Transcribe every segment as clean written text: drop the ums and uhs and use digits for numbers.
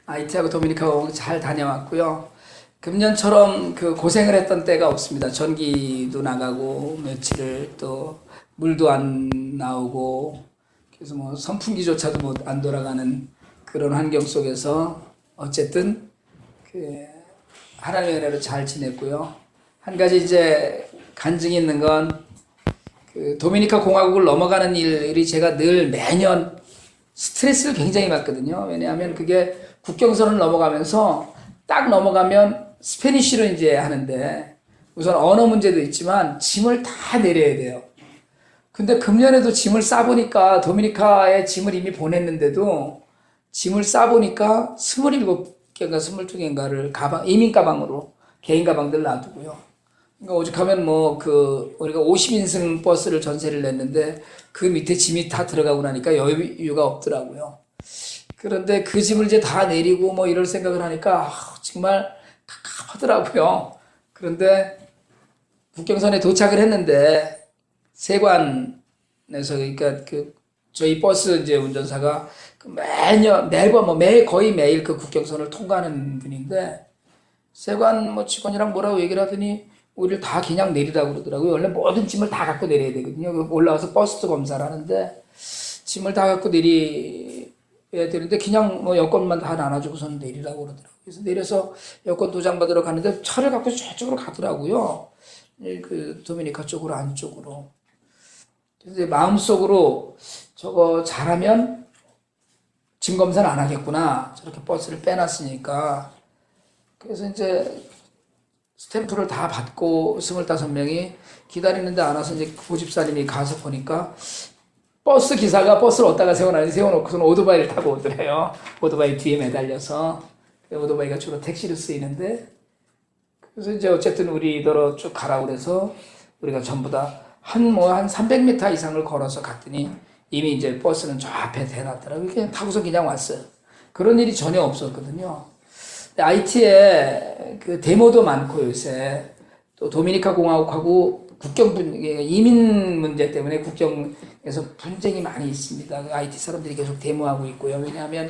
IT하고 도미니카하고 잘 다녀왔고요. 금년처럼 그 고생을 했던 때가 없습니다. 전기도 나가고 며칠을 또 물도 안 나오고 그래서 뭐 선풍기조차도 못 안 돌아가는 그런 환경 속에서 어쨌든 그 하나님의 은혜로 잘 지냈고요. 한 가지 이제 간증이 있는 건 그 도미니카 공화국을 넘어가는 일이 제가 늘 매년 스트레스를 굉장히 받거든요. 왜냐하면 그게 국경선을 넘어가면서 딱 넘어가면 스페니쉬로 이제 하는데 우선 언어 문제도 있지만 짐을 다 내려야 돼요. 근데 금년에도 짐을 싸보니까 도미니카에 짐을 이미 보냈는데도 짐을 싸보니까 27개인가 22개인가를 이민 가방으로 개인 가방들 놔두고요. 그러니까 오죽하면 우리가 50인승 버스를 전세를 냈는데 그 밑에 짐이 다 들어가고 나니까 여유가 없더라고요. 그런데 그 짐을 이제 다 내리고 이럴 생각을 하니까 정말 갑갑하더라고요. 그런데 국경선에 도착을 했는데 세관에서 그러니까 저희 버스 이제 운전사가 거의 매일 그 국경선을 통과하는 분인데 세관 직원이랑 뭐라고 얘기를 하더니 우리를 다 그냥 내리라고 그러더라고요. 원래 모든 짐을 다 갖고 내려야 되거든요. 올라와서 버스도 검사를 하는데 짐을 다 갖고 내려야 되는데 그냥 여권만 다 나눠주고서는 내리라고 그러더라고요. 그래서 내려서 여권 도장 받으러 가는데 차를 갖고 저쪽으로 가더라고요. 그 도미니카 쪽으로 안쪽으로. 그래서 마음속으로 저거 잘하면 짐 검사는 안 하겠구나. 저렇게 버스를 빼놨으니까. 그래서 이제 스탬프를 다 받고 25명이 기다리는데 안 와서 이제 고집살인이 가서 보니까 버스 기사가 버스를 어디다가 세워놓고서는 오토바이를 타고 오더래요. 오토바이 뒤에 매달려서. 오토바이가 주로 택시로 쓰이는데 그래서 이제 어쨌든 우리더러 쭉 가라고 그래서 우리가 전부 다 한 300m 이상을 걸어서 갔더니 이미 이제 버스는 저 앞에 대놨더라고요. 그냥 타고서 그냥 왔어요. 그런 일이 전혀 없었거든요. IT에 그 데모도 많고 요새 또 도미니카 공화국하고 이민 문제 때문에 국경에서 분쟁이 많이 있습니다. IT 사람들이 계속 데모하고 있고요. 왜냐하면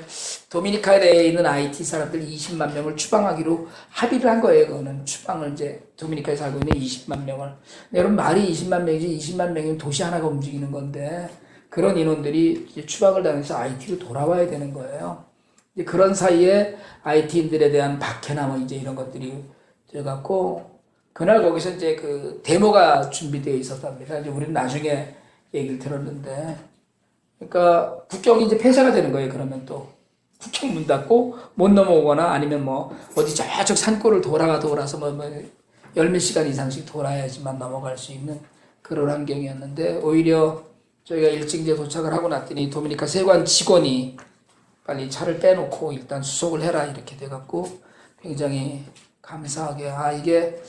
도미니카에 있는 IT 사람들 20만 명을 추방하기로 합의를 한 거예요. 그거는 추방을 이제 도미니카에 살고 있는 20만 명을. 여러분 말이 20만 명이지 20만 명이면 도시 하나가 움직이는 건데 그런 인원들이 이제 추방을 당해서 IT로 돌아와야 되는 거예요. 이제 그런 사이에 IT인들에 대한 박해나 이제 이런 것들이 돼갖고 그날 거기서 이제 그 데모가 준비되어 있었답니다. 이제 우리는 나중에 얘기를 들었는데, 그러니까 국경이 이제 폐쇄가 되는 거예요. 그러면 또 국경 문 닫고 못 넘어오거나 아니면 어디 저쪽 산골을 돌아서 열몇 시간 이상씩 돌아야지만 넘어갈 수 있는 그런 환경이었는데 오히려 저희가 일찍 이제 도착을 하고 났더니 도미니카 세관 직원이 빨리 차를 빼놓고 일단 수속을 해라 이렇게 돼갖고 굉장히 감사하게 이게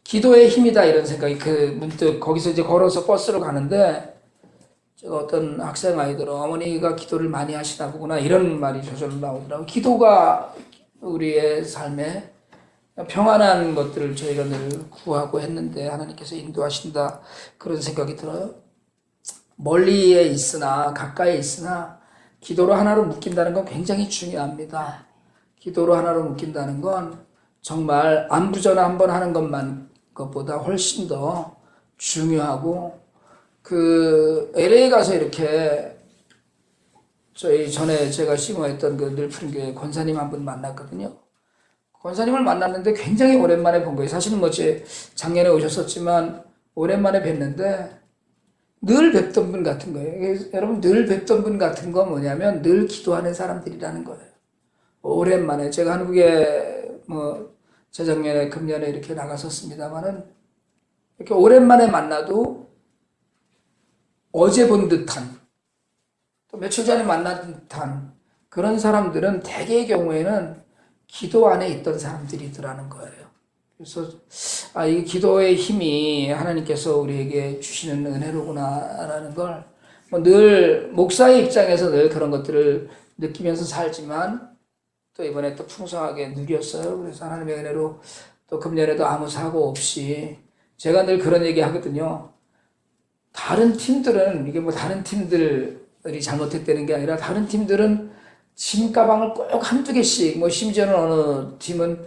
기도의 힘이다 이런 생각이 문득 거기서 이제 걸어서 버스로 가는데 제가 어떤 학생 아이들은 어머니가 기도를 많이 하시나 보구나 이런 말이 저절로 나오더라고요. 기도가 우리의 삶에 평안한 것들을 저희가 늘 구하고 했는데 하나님께서 인도하신다 그런 생각이 들어요. 멀리에 있으나 가까이에 있으나 기도로 하나로 묶인다는 건 굉장히 중요합니다. 기도로 하나로 묶인다는 건 정말 안부전화 한번 하는 것보다 훨씬 더 중요하고 LA 가서 이렇게 저희 전에 제가 심호했던 그 늘푸른교회 권사님 한 분 만났거든요. 권사님을 만났는데 굉장히 오랜만에 본 거예요. 사실은 작년에 오셨었지만 오랜만에 뵀는데 늘 뵙던 분 같은 거예요. 여러분 늘 뵙던 분 같은 건 뭐냐면 늘 기도하는 사람들이라는 거예요. 오랜만에 제가 한국에 재작년에 금년에 이렇게 나갔었습니다만은 이렇게 오랜만에 만나도 어제 본 듯한 또 며칠 전에 만난 듯한 그런 사람들은 대개의 경우에는 기도 안에 있던 사람들이더라는 거예요. 그래서 이 기도의 힘이 하나님께서 우리에게 주시는 은혜로구나라는 걸 늘 목사의 입장에서 늘 그런 것들을 느끼면서 살지만 또 이번에 또 풍성하게 누렸어요. 그래서 하나님의 은혜로 또 금년에도 아무 사고 없이 제가 늘 그런 얘기 하거든요. 다른 팀들은 이게 다른 팀들이 잘못했다는 게 아니라 다른 팀들은 짐 가방을 꼭 한두 개씩, 뭐 심지어는 어느 팀은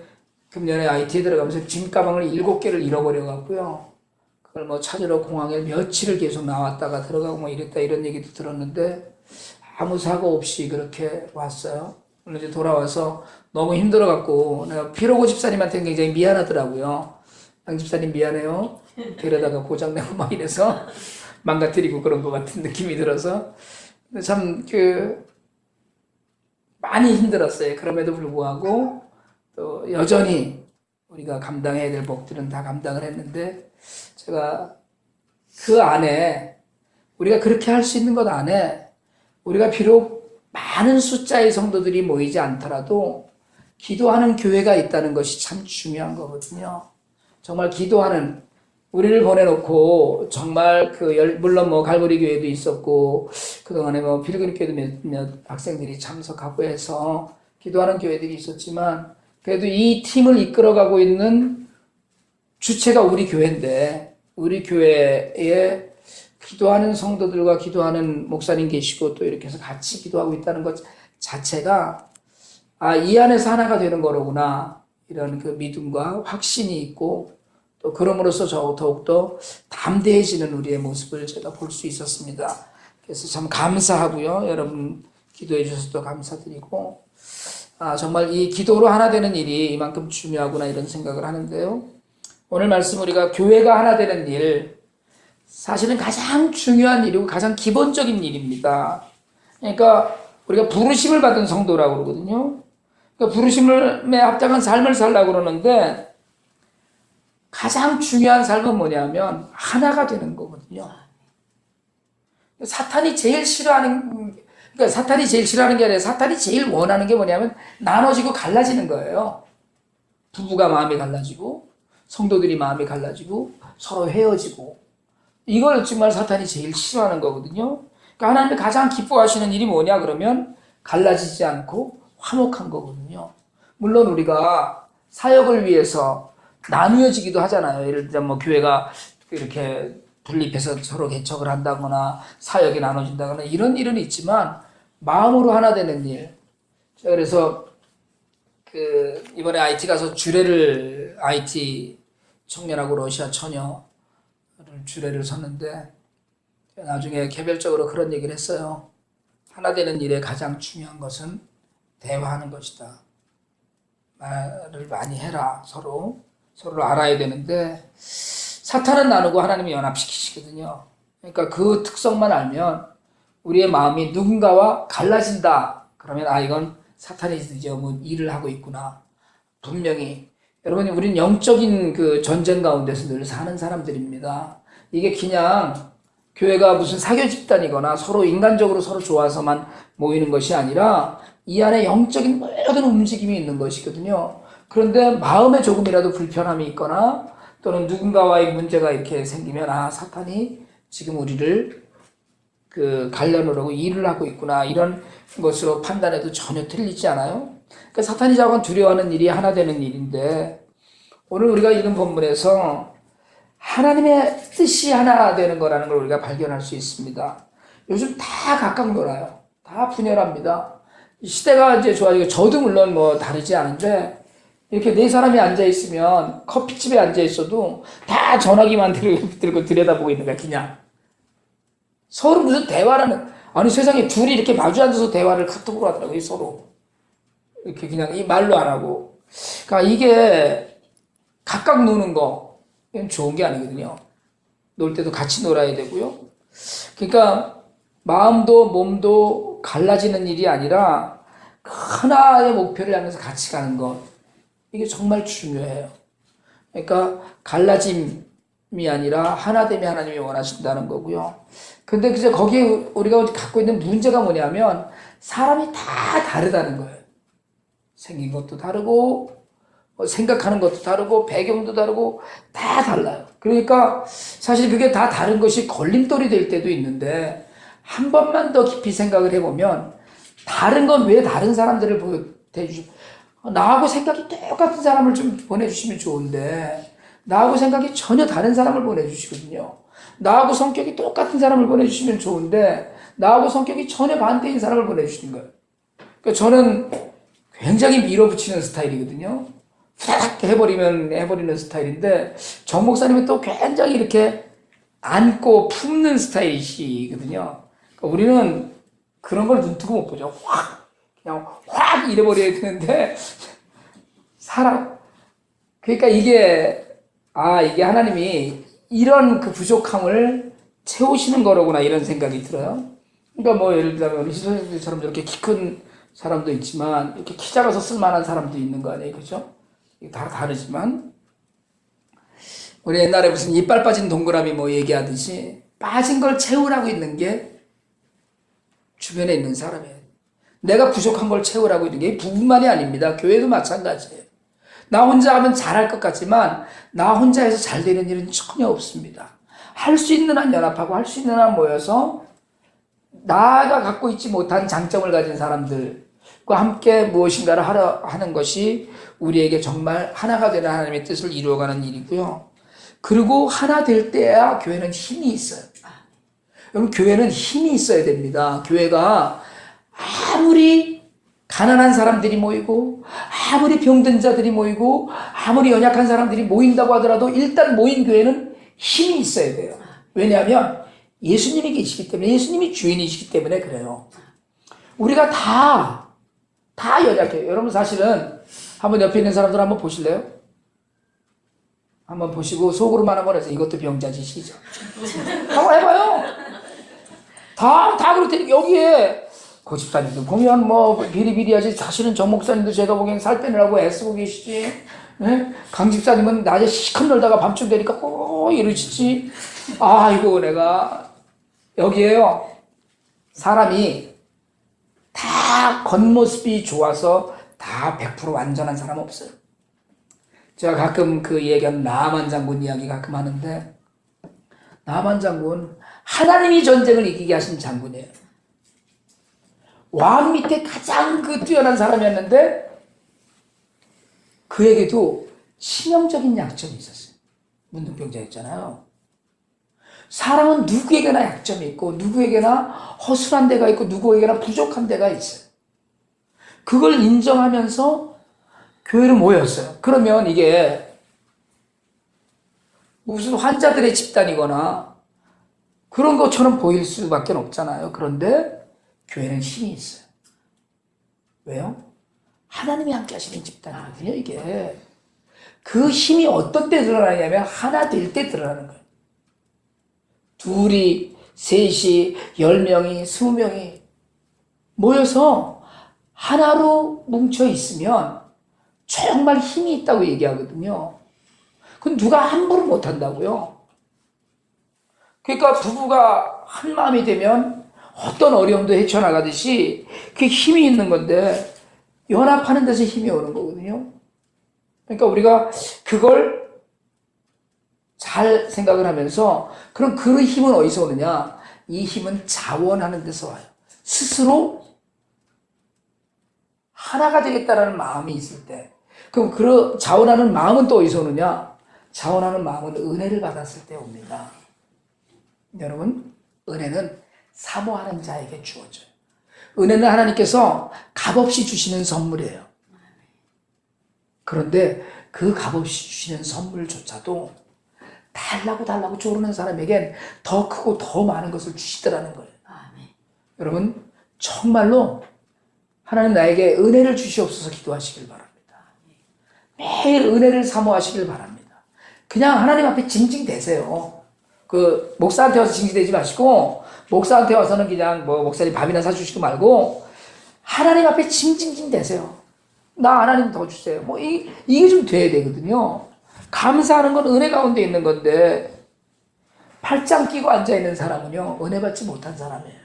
금년에 IT에 들어가면서 짐 가방을 7개를 잃어버려 갖고요. 그걸 뭐 찾으러 공항에 며칠을 계속 나왔다가 들어가고 뭐 이랬다 이런 얘기도 들었는데 아무 사고 없이 그렇게 왔어요. 물론 이제 돌아와서 너무 힘들어 갖고 내가 피로고 집사님한테 굉장히 미안하더라고요. 양 집사님 미안해요. 데려다가 고장내고 막 이래서 망가뜨리고 그런 것 같은 느낌이 들어서 참 많이 힘들었어요. 그럼에도 불구하고 또 여전히 우리가 감당해야 될 복들은 다 감당을 했는데 제가 그 안에 우리가 그렇게 할 수 있는 것 안에 우리가 비록 많은 숫자의 성도들이 모이지 않더라도 기도하는 교회가 있다는 것이 참 중요한 거거든요. 정말 기도하는 우리를 보내놓고 정말 물론 뭐 갈보리 교회도 있었고 그동안에 뭐 필그림 교회도 몇 학생들이 참석하고 해서 기도하는 교회들이 있었지만 그래도 이 팀을 이끌어가고 있는 주체가 우리 교회인데 우리 교회에 기도하는 성도들과 기도하는 목사님 계시고 또 이렇게 해서 같이 기도하고 있다는 것 자체가 이 안에서 하나가 되는 거로구나 이런 그 믿음과 확신이 있고 또 그럼으로써 더욱더 담대해지는 우리의 모습을 제가 볼 수 있었습니다. 그래서 참 감사하고요. 여러분 기도해 주셔서 또 감사드리고 정말 이 기도로 하나 되는 일이 이만큼 중요하구나 이런 생각을 하는데요. 오늘 말씀 우리가 교회가 하나 되는 일 사실은 가장 중요한 일이고 가장 기본적인 일입니다. 그러니까 우리가 부르심을 받은 성도라고 그러거든요. 그러니까 부르심에 합당한 삶을 살라고 그러는데 가장 중요한 삶은 뭐냐면 하나가 되는 거거든요. 사탄이 제일 싫어하는 게 아니라 사탄이 제일 원하는 게 뭐냐면 나눠지고 갈라지는 거예요. 부부가 마음이 갈라지고 성도들이 마음이 갈라지고 서로 헤어지고 이걸 정말 사탄이 제일 싫어하는 거거든요. 그러니까 하나님이 가장 기뻐하시는 일이 뭐냐 그러면 갈라지지 않고 화목한 거거든요. 물론 우리가 사역을 위해서 나누어지기도 하잖아요. 예를 들면 뭐 교회가 이렇게 분립해서 서로 개척을 한다거나 사역이 나눠진다거나 이런 일은 있지만 마음으로 하나 되는 일. 제가 그래서 이번에 IT 가서 IT 청년하고 러시아 처녀를 주례를 섰는데 나중에 개별적으로 그런 얘기를 했어요. 하나 되는 일에 가장 중요한 것은 대화하는 것이다. 말을 많이 해라. 서로를 알아야 되는데 사탄은 나누고 하나님이 연합시키시거든요. 그러니까 그 특성만 알면 우리의 마음이 누군가와 갈라진다. 그러면 이건 사탄이 이제 뭐 일을 하고 있구나. 분명히 여러분 우리는 영적인 그 전쟁 가운데서 늘 사는 사람들입니다. 이게 그냥 교회가 무슨 사교 집단이거나 서로 인간적으로 서로 좋아서만 모이는 것이 아니라 이 안에 영적인 모든 움직임이 있는 것이거든요. 그런데 마음에 조금이라도 불편함이 있거나 또는 누군가와의 문제가 이렇게 생기면 사탄이 지금 우리를 갈려놓으려고 일을 하고 있구나 이런 것으로 판단해도 전혀 틀리지 않아요. 그러니까 사탄이 자꾸 두려워하는 일이 하나 되는 일인데 오늘 우리가 읽은 본문에서 하나님의 뜻이 하나 되는 거라는 걸 우리가 발견할 수 있습니다. 요즘 다 각각 놀아요. 다 분열합니다. 시대가 이제 좋아지고 저도 물론 뭐 다르지 않은데 이렇게 네 사람이 앉아있으면 커피집에 앉아있어도 다 전화기만 들고 들여다보고 있는 거야 그냥. 서로 무슨 대화라는 세상에 둘이 이렇게 마주 앉아서 대화를 카톡으로 하더라고요 서로. 이렇게 그냥 이 말로 안 하고. 그러니까 이게 각각 노는 거 이건 좋은 게 아니거든요. 놀 때도 같이 놀아야 되고요. 그러니까 마음도 몸도 갈라지는 일이 아니라 하나의 목표를 향해서 같이 가는 것. 이게 정말 중요해요. 그러니까 갈라짐이 아니라 하나됨이 하나님이 원하신다는 거고요. 근데 그저 거기에 우리가 갖고 있는 문제가 뭐냐면 사람이 다 다르다는 거예요. 생긴 것도 다르고 생각하는 것도 다르고 배경도 다르고 다 달라요. 그러니까 사실 그게 다 다른 것이 걸림돌이 될 때도 있는데 한 번만 더 깊이 생각을 해보면 다른 건 왜 다른 사람들을 보여주시고 나하고 생각이 똑같은 사람을 좀 보내주시면 좋은데 나하고 생각이 전혀 다른 사람을 보내주시거든요. 나하고 성격이 똑같은 사람을 보내주시면 좋은데 나하고 성격이 전혀 반대인 사람을 보내주시는 거예요. 그러니까 저는 굉장히 밀어붙이는 스타일이거든요. 후다닥 해버리는 스타일인데, 정 목사님은 또 굉장히 이렇게 안고 품는 스타일이시거든요. 그러니까 우리는 그런 걸 눈뜨고 못 보죠. 그냥 확 잃어버려야 되는데, 그러니까 이게 하나님이 이런 그 부족함을 채우시는 거로구나, 이런 생각이 들어요. 그러니까 뭐 예를 들면 우리 시선생님처럼 저렇게 키 큰 사람도 있지만, 이렇게 키 작아서 쓸만한 사람도 있는 거 아니에요, 그죠? 다 다르지만, 우리 옛날에 무슨 이빨 빠진 동그라미 뭐 얘기하듯이 빠진 걸 채우라고 있는 게 주변에 있는 사람이에요. 내가 부족한 걸 채우라고 있는 게 부부만이 아닙니다. 교회도 마찬가지예요. 나 혼자 하면 잘할 것 같지만 나 혼자 해서 잘 되는 일은 전혀 없습니다. 할 수 있는 한 연합하고 할 수 있는 한 모여서 나가 갖고 있지 못한 장점을 가진 사람들과 함께 무엇인가를 하는 것이 우리에게 정말 하나가 되는 하나님의 뜻을 이루어가는 일이고요. 그리고 하나 될 때야 교회는 힘이 있어요. 여러분, 교회는 힘이 있어야 됩니다. 교회가 아무리 가난한 사람들이 모이고 아무리 병든 자들이 모이고 아무리 연약한 사람들이 모인다고 하더라도 일단 모인 교회는 힘이 있어야 돼요. 왜냐하면 예수님이 계시기 때문에, 예수님이 주인이시기 때문에 그래요. 우리가 다 연약해요. 여러분, 사실은 한번 옆에 있는 사람들 한번 보실래요? 한번 보시고 속으로만 한번 해서 이것도 병자지 시죠. 한번 해봐요. 다 그렇대. 여기에 고집사님도 보면 뭐 비리비리하지. 사실은 정 목사님도 제가 보기엔 살 빼느라고 애쓰고 계시지. 네? 강 집사님은 낮에 시컷 놀다가 밤쯤 되니까 꼭 이러시지. 아이고, 내가 여기에요. 사람이 다 겉모습이 좋아서 다 100% 완전한 사람 없어요. 제가 가끔 그 얘기하는 나만 장군 이야기 가끔 하는데, 나만 장군 하나님이 전쟁을 이기게 하신 장군이에요. 왕 밑에 가장 그 뛰어난 사람이었는데 그에게도 치명적인 약점이 있었어요. 문둥병자였잖아요. 사람은 누구에게나 약점이 있고 누구에게나 허술한 데가 있고 누구에게나 부족한 데가 있어요. 그걸 인정하면서 교회를 모였어요. 그러면 이게 무슨 환자들의 집단이거나 그런 것처럼 보일 수밖에 없잖아요. 그런데 교회는 힘이 있어요. 왜요? 하나님이 함께 하시는 집단이거든요, 이게. 그 힘이 어떤 때 드러나냐면 하나 될 때 드러나는 거예요. 둘이, 셋이, 10명이, 20명이 모여서 하나로 뭉쳐 있으면 정말 힘이 있다고 얘기하거든요. 그건 누가 함부로 못한다고요. 그러니까 부부가 한 마음이 되면 어떤 어려움도 헤쳐나가듯이 그게 힘이 있는 건데 연합하는 데서 힘이 오는 거거든요. 그러니까 우리가 그걸 잘 생각을 하면서 그럼 그 힘은 어디서 오느냐? 이 힘은 자원하는 데서 와요. 스스로 하나가 되겠다라는 마음이 있을 때. 그럼 그 자원하는 마음은 또 어디서 오느냐? 자원하는 마음은 은혜를 받았을 때 옵니다. 여러분, 은혜는 사모하는 자에게 주어져요. 은혜는 하나님께서 값없이 주시는 선물이에요. 그런데 그 값없이 주시는 선물조차도 달라고 조르는 사람에겐 더 크고 더 많은 것을 주시더라는 거예요. 여러분, 정말로 하나님 나에게 은혜를 주시옵소서 기도하시길 바랍니다. 매일 은혜를 사모하시길 바랍니다. 그냥 하나님 앞에 징징대세요. 그 목사한테 와서 징징대지 마시고 목사한테 와서는 그냥 뭐 목사님 밥이나 사주시고 말고 하나님 앞에 징징대세요. 나 하나님 더 주세요. 뭐 이게 좀 돼야 되거든요. 감사하는 건 은혜 가운데 있는 건데 팔짱 끼고 앉아있는 사람은요 은혜 받지 못한 사람이에요.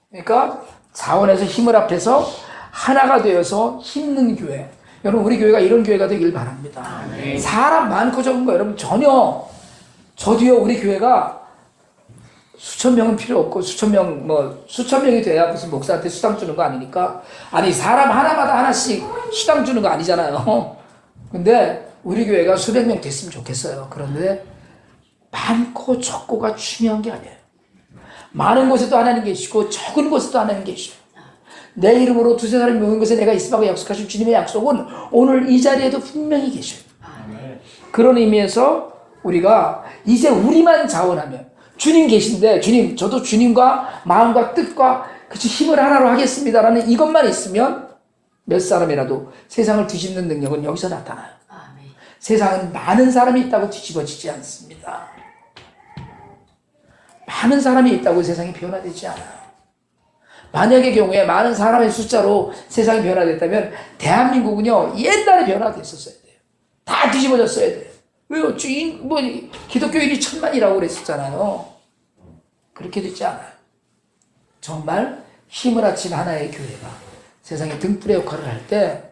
그러니까 자원에서 힘을 합해서 하나가 되어서 힘든 교회. 여러분, 우리 교회가 이런 교회가 되길 바랍니다. 사람 많고 적은 거 여러분 전혀, 저도요 우리 교회가 수천 명은 필요 없고 수천 명이 돼야 무슨 목사한테 수당 주는 거 아니니까. 아니, 사람 하나마다 하나씩 수당 주는 거 아니잖아요. 근데 우리 교회가 수백 명 됐으면 좋겠어요. 그런데 많고 적고가 중요한 게 아니에요. 많은 곳에도 하나님 계시고 적은 곳에도 하나님 계시고 내 이름으로 두세 사람이 모인 것에 내가 있으라고 약속하신 주님의 약속은 오늘 이 자리에도 분명히 계셔요. 그런 의미에서 우리가 이제 우리만 자원하면, 주님 계신데 주님, 저도 주님과 마음과 뜻과 그치 힘을 하나로 하겠습니다라는 이것만 있으면 몇 사람이라도 세상을 뒤집는 능력은 여기서 나타나요. 세상은 많은 사람이 있다고 뒤집어지지 않습니다. 많은 사람이 있다고 세상이 변화되지 않아요. 만약의 경우에 많은 사람의 숫자로 세상이 변화됐다면 대한민국은요 옛날에 변화됐었어야 돼요. 다 뒤집어졌어야 돼요. 왜요? 기독교인이 1000만이라고 그랬었잖아요. 그렇게 되지 않아요. 정말 힘을 합친 하나의 교회가 세상에 등불의 역할을 할 때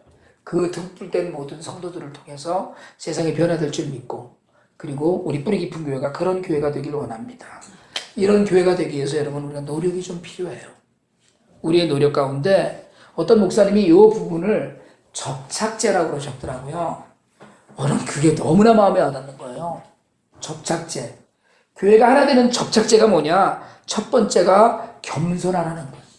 그 등불된 모든 성도들을 통해서 세상이 변화될 줄 믿고, 그리고 우리 뿌리 깊은 교회가 그런 교회가 되길 원합니다. 이런 교회가 되기 위해서 여러분 우리가 노력이 좀 필요해요. 우리의 노력 가운데 어떤 목사님이 이 부분을 접착제라고 그러셨더라고요. 저는 그게 너무나 마음에 와닿는 거예요. 접착제. 교회가 하나 되는 접착제가 뭐냐? 첫 번째가 겸손하라는 거예요.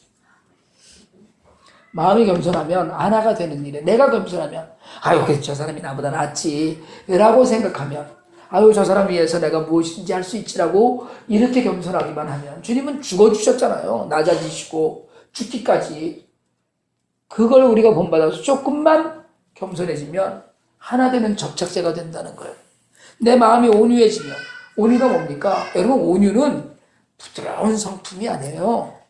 마음이 겸손하면 하나가 되는 일에, 내가 겸손하면 아유 저 사람이 나보다 낫지 라고 생각하면, 아유 저 사람 위해서 내가 무엇인지 할 수 있지라고 이렇게 겸손하기만 하면, 주님은 죽어주셨잖아요. 낮아지시고 죽기까지. 그걸 우리가 본받아서 조금만 겸손해지면 하나 되는 접착제가 된다는 거예요. 내 마음이 온유해지면, 온유가 뭡니까? 여러분 온유는 부드러운 성품이 아니에요.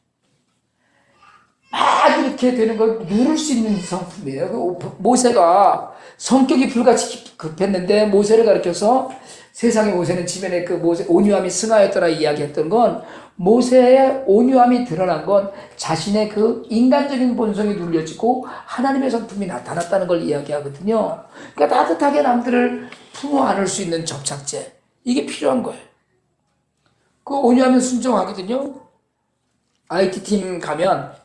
막 이렇게 되는 걸 누를 수 있는 성품이에요. 모세가 성격이 불같이 급했는데 모세를 가르쳐서 세상의 모세는 지면에 그 모세 온유함이 승하였더라 이야기했던 건, 모세의 온유함이 드러난 건 자신의 그 인간적인 본성이 눌려지고 하나님의 성품이 나타났다는 걸 이야기하거든요. 그러니까 따뜻하게 남들을 품어 안을 수 있는 접착제, 이게 필요한 거예요. 그 온유하면 순종하거든요. IT 팀 가면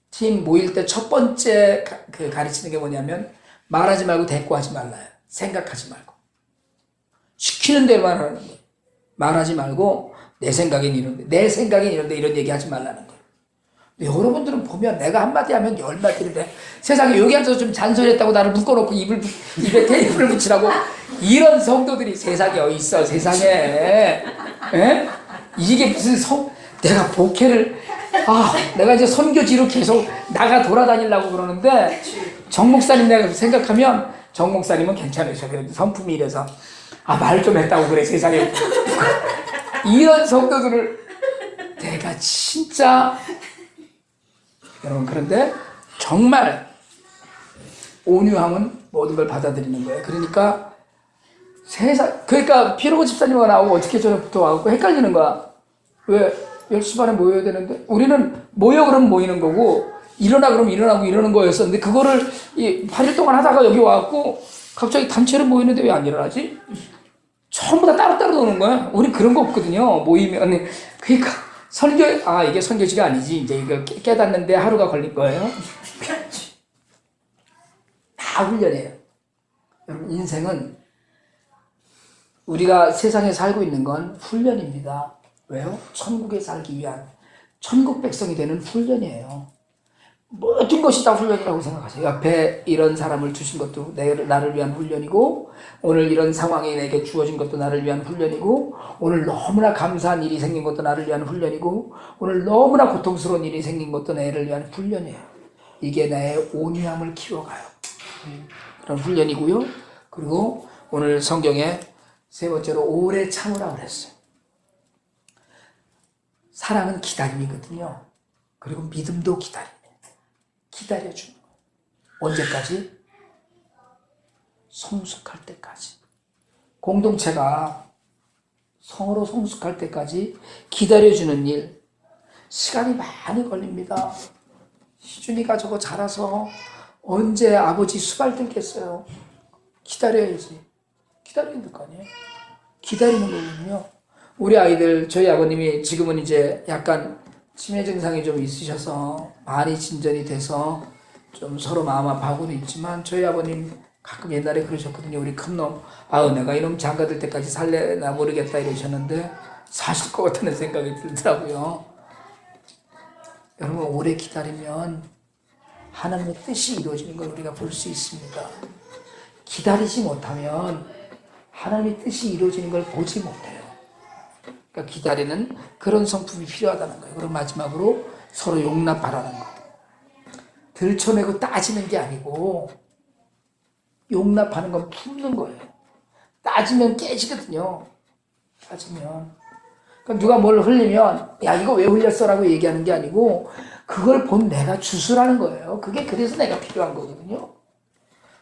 팀 모일 때 첫 번째 가르치는 게 뭐냐면, 말하지 말고 대꾸하지 말라요. 생각하지 말고. 시키는 대로만 하는 거예요. 말하지 말고 내 생각엔 이런데 이런 얘기 하지 말라는 거예요. 근데 여러분들은 보면 내가 한마디 하면 10마디인데 세상에 여기 앉아서 좀 잔소리했다고 나를 묶어놓고 입에 테이프를 붙이라고, 이런 성도들이 세상에 어디 있어, 세상에. 에? 이게 무슨 내가 복회를, 내가 이제 선교지로 계속 나가 돌아다니려고 그러는데, 정 목사님 내가 생각하면, 정 목사님은 괜찮으셔. 성품이 이래서. 말 좀 했다고 그래, 세상에. 이런 성도들을 내가 진짜, 여러분, 그런데 정말 온유함은 모든 걸 받아들이는 거예요. 그러니까 피로고 집사님과 나오고 어떻게 저녁부터 와갖고 헷갈리는 거야. 왜 10시 반에 모여야 되는데, 우리는 모여 그러면 모이는 거고 일어나 그러면 일어나고 이러는 거였었는데, 그거를 8일 동안 하다가 여기 와갖고 갑자기 단체로 모이는데 왜 안 일어나지? 전부 다 따로따로 노는 거야. 우린 그런 거 없거든요. 모이면. 그러니까 이게 선교지가 아니지. 이제 이거 깨닫는데 하루가 걸릴 거예요. 다 훈련이에요. 여러분, 인생은 우리가 세상에 살고 있는 건 훈련입니다. 왜요? 천국에 살기 위한, 천국 백성이 되는 훈련이에요. 모든 것이 다 훈련이라고 생각하세요. 옆에 이런 사람을 주신 것도 나를 위한 훈련이고, 오늘 이런 상황이 내게 주어진 것도 나를 위한 훈련이고, 오늘 너무나 감사한 일이 생긴 것도 나를 위한 훈련이고, 오늘 너무나 고통스러운 일이 생긴 것도 나를 위한 훈련이에요. 이게 나의 온유함을 키워가요. 그런 훈련이고요. 그리고 오늘 성경에 세 번째로 오래 참으라 그랬어요. 사랑은 기다림이거든요. 그리고 믿음도 기다림이에요. 기다려주는 거예요. 언제까지? 성숙할 때까지. 공동체가 서로 성숙할 때까지 기다려주는 일, 시간이 많이 걸립니다. 희준이가 저거 자라서 언제 아버지 수발 들겠어요. 기다려야지. 기다리는 거 아니에요? 기다리는 거군요. 우리 아이들, 저희 아버님이 지금은 이제 약간 치매 증상이 좀 있으셔서 많이 진전이 돼서 좀 서로 마음 아파하고는 있지만, 저희 아버님 가끔 옛날에 그러셨거든요. 우리 큰놈, 내가 이놈 장가들 때까지 살래나 모르겠다 이러셨는데 사실 것 같다는 생각이 들더라고요. 여러분, 오래 기다리면 하나님의 뜻이 이루어지는 걸 우리가 볼 수 있습니다. 기다리지 못하면 하나님의 뜻이 이루어지는 걸 보지 못해요. 그러니까 기다리는 그런 성품이 필요하다는 거예요. 그리고 마지막으로 서로 용납하라는 거. 들춰내고 따지는 게 아니고 용납하는 건 품는 거예요. 따지면 깨지거든요. 따지면. 그러니까 누가 뭘 흘리면 야 이거 왜 흘렸어라고 얘기하는 게 아니고 그걸 본 내가 주술하는 거예요. 그게 그래서 내가 필요한 거거든요.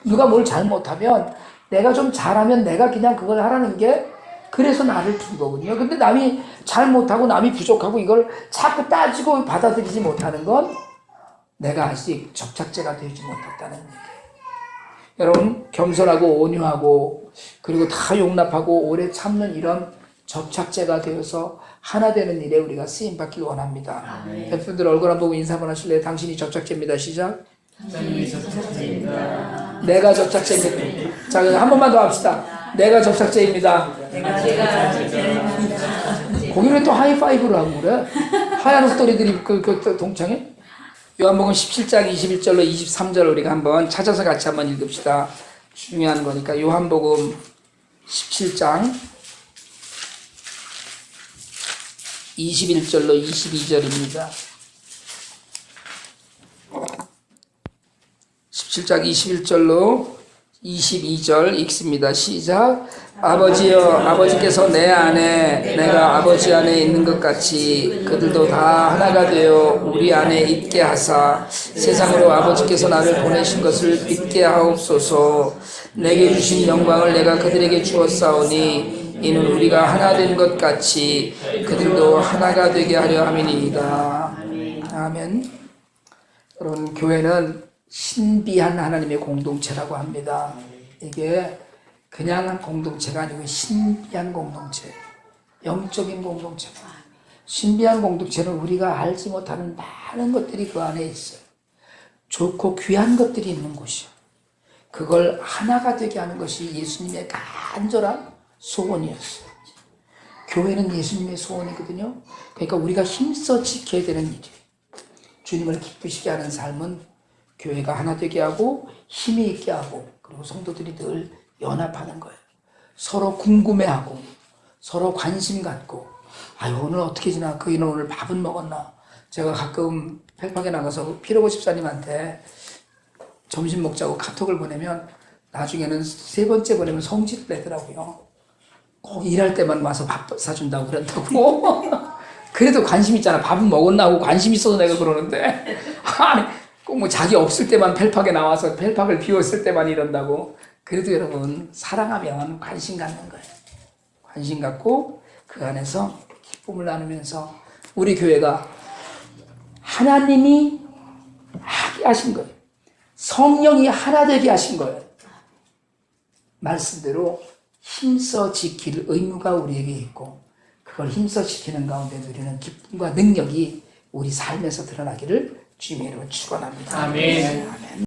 누가 뭘 잘못하면 내가 좀 잘하면 내가 그냥 그걸 하라는 게 그래서 나를 준 거거든요. 근데 남이 잘못하고 남이 부족하고 이걸 자꾸 따지고 받아들이지 못하는 건 내가 아직 접착제가 되지 못했다는 얘기예요. 여러분 겸손하고 온유하고 그리고 다 용납하고 오래 참는 이런 접착제가 되어서 하나 되는 일에 우리가 쓰임받길 원합니다. 대표들 얼굴 안 보고 인사 한번 하실래요? 당신이 접착제입니다. 시작. 당신이 접착제입니다. 내가 접착제입니다. 자, 한 번만 더 합시다. 내가 접착제입니다. 제가 접착제입니다. 거기를 또 하이파이브를 하고 그래. 하얀 옷돌이들이 그 동창회? 요한복음 17장 21절로 23절 우리가 한번 찾아서 같이 한번 읽읍시다. 중요한 거니까 요한복음 17장 21절로 22절입니다. 17장 21절로 22절 읽습니다. 시작. 아버지여, 아버지께서 내 안에 내가 아버지 안에 있는 것 같이 그들도 다 하나가 되어 우리 안에 있게 하사 세상으로 아버지께서 나를 보내신 것을 믿게 하옵소서. 내게 주신 영광을 내가 그들에게 주었사오니 이는 우리가 하나 된 것 같이 그들도 하나가 되게 하려 함이니이다. 아멘. 여러분, 교회는 신비한 하나님의 공동체라고 합니다. 이게 그냥 한 공동체가 아니고 신비한 공동체, 영적인 공동체. 신비한 공동체는 우리가 알지 못하는 많은 것들이 그 안에 있어요. 좋고 귀한 것들이 있는 곳이요. 그걸 하나가 되게 하는 것이 예수님의 간절한 소원이었어요. 교회는 예수님의 소원이거든요. 그러니까 우리가 힘써 지켜야 되는 일이에요. 주님을 기쁘시게 하는 삶은 교회가 하나 되게 하고 힘이 있게 하고 그리고 성도들이 늘 연합하는 거예요. 서로 궁금해하고 서로 관심 갖고 아유 오늘 어떻게 지나? 그이는 오늘 밥은 먹었나? 제가 가끔 펠팍에 나가서 피로고 집사님한테 점심 먹자고 카톡을 보내면 나중에는 세 번째 보내면 성질 내더라고요. 꼭 일할 때만 와서 밥 사준다고 그런다고. 그래도 관심 있잖아. 밥은 먹었나 하고 관심 있어서 내가 그러는데 아니 꼭 뭐 자기 없을 때만 펠팍에 나와서 펠팍을 비웠을 때만 이런다고. 그래도 여러분 사랑하면 관심 갖는 거예요. 관심 갖고 그 안에서 기쁨을 나누면서 우리 교회가 하나님이 하게 하신 거예요. 성령이 하나 되게 하신 거예요. 말씀대로 힘써 지킬 의무가 우리에게 있고 그걸 힘써 지키는 가운데 누리는 기쁨과 능력이 우리 삶에서 드러나기를 주님의 이름으로 축원합니다. 아멘. 아멘.